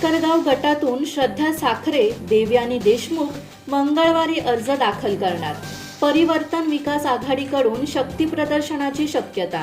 आतकरगाव गटातून श्रद्धा साखरे, देवयानी देशमुख मंगळवारी अर्ज दाखल करणार. परिवर्तन विकास आघाडीकडून शक्ती प्रदर्शनाची शक्यता.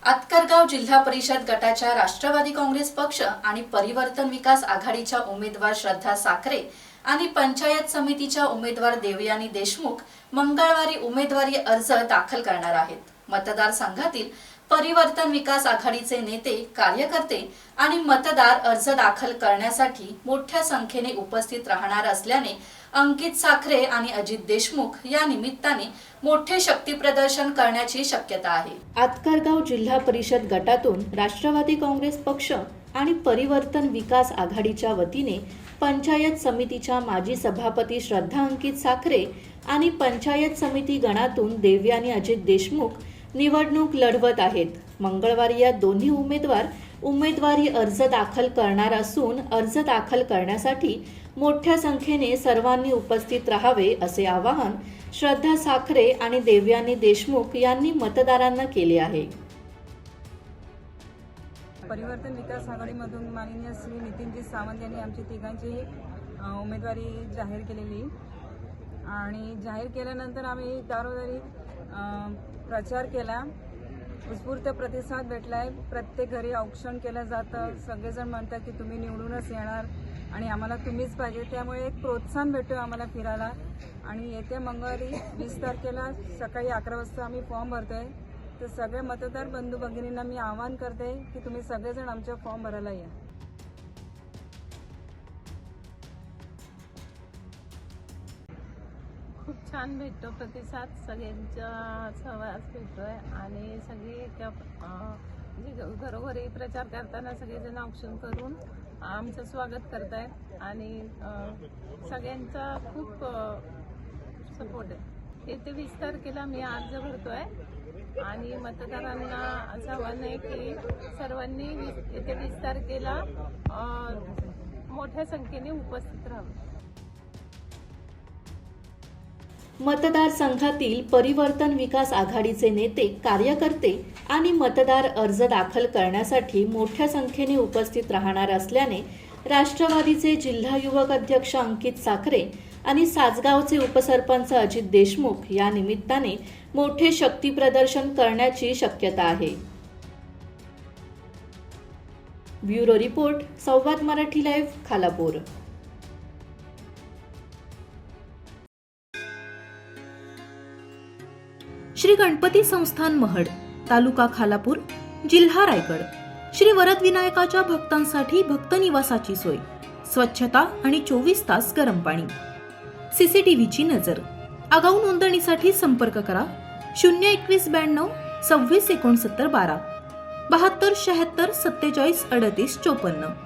आतकरगाव जिल्हा परिषद गटाच्या राष्ट्रवादी काँग्रेस पक्ष आणि परिवर्तन विकास आघाडीच्या उमेदवार श्रद्धा साखरे आणि पंचायत समितीच्या उमेदवार देवयानी देशमुख मंगळवारी उमेदवारी अर्ज दाखल करणार आहेत. मतदारसंघातील परिवर्तन विकास आघाडीचे नेते, कार्यकर्ते आणि मतदार अर्ज दाखल करण्यासाठी मोठ्या संख्येने उपस्थित राहणार असल्याने अंकित साखरे आणि अजित देशमुख या निमित्ताने मोठे शक्ती प्रदर्शन करण्याची शक्यता आहे. आतकरगाव जिल्हा परिषद गटातून राष्ट्रवादी काँग्रेस पक्ष आणि परिवर्तन विकास आघाडीच्या वतीने पंचायत समितीच्या माजी सभापती श्रद्धा अंकित साखरे आणि पंचायत समिती गणातून देवयानी अजित देशमुख निवडणूक लढवत आहेत. मंगळवारी या दोन्ही उमेदवार उमेदवारी अर्ज दाखल करणार असून अर्ज दाखल करण्यासाठी मोठ्या संख्येने सर्वांनी उपस्थित राहावे असे आवाहन श्रद्धा साखरे आणि देवयानी देशमुख यांनी मतदारांना केले आहे. परिवर्तन विकास आघाडीमधून माननीय श्री नितीनजी सावंत यांनी आमची तिघांची उमेदवारी जाहीर केलेली आणि जाहीर केल्यानंतर आम्ही दारोदारी प्रचार केला. उत्स्फूर्त प्रतिसाद भेटलाय. प्रत्येक घरी औक्षण केलं जातं. सगळेजण म्हणतात की तुम्ही निवडूनच येणार आणि आम्हाला तुम्हीच पाहिजे. त्यामुळे एक प्रोत्साहन भेटतो आम्हाला फिरायला. आणि येत्या मंगळवारी 20 तारखेला सकाळी 11 वाजता आम्ही फॉर्म भरतोय. तर सगळे मतदार बंधू भगिनींना मी आवाहन करते की तुम्ही सगळेजण आमच्या फॉर्म भरायला या. खूप छान भेटतो प्रतिसाद. सगळ्यांचा सहवास भेटतोय आणि सगळे घरोघरी प्रचार करताना सगळेजण औक्षण करून आमचं स्वागत करतायत आणि सगळ्यांचा खूप सपोर्ट आहे. येते 20 तारखेला मी अर्ज भरतोय आणि मतदारांना असं आव्हान आहे की सर्वांनी येते 20 तारखेला मोठ्या संख्येने उपस्थित राहावे. मतदारसंघातील परिवर्तन विकास आघाडीचे नेते, कार्यकर्ते आणि मतदार अर्ज दाखल करण्यासाठी मोठ्या संख्येने उपस्थित राहणार असल्याने राष्ट्रवादीचे जिल्हा युवक अध्यक्ष अंकित साखरे आणि सासगावचे उपसरपंच अजित देशमुख या निमित्ताने मोठे शक्ती प्रदर्शन करण्याची शक्यता आहे. ब्युरो रिपोर्ट, संवाद मराठी लाईव्ह, खालापूर. श्री गणपती संस्थान महड, तालुका खालापूर, जिल्हा रायगड. श्री वरद विनायकाच्या भक्तांसाठी भक्त निवासाची सोय, स्वच्छता आणि 24 तास गरम पाणी. सीसीटीव्हीची नजर. आगाऊ नोंदणीसाठी संपर्क करा 02192 26 69 12 72 76 47 38 54.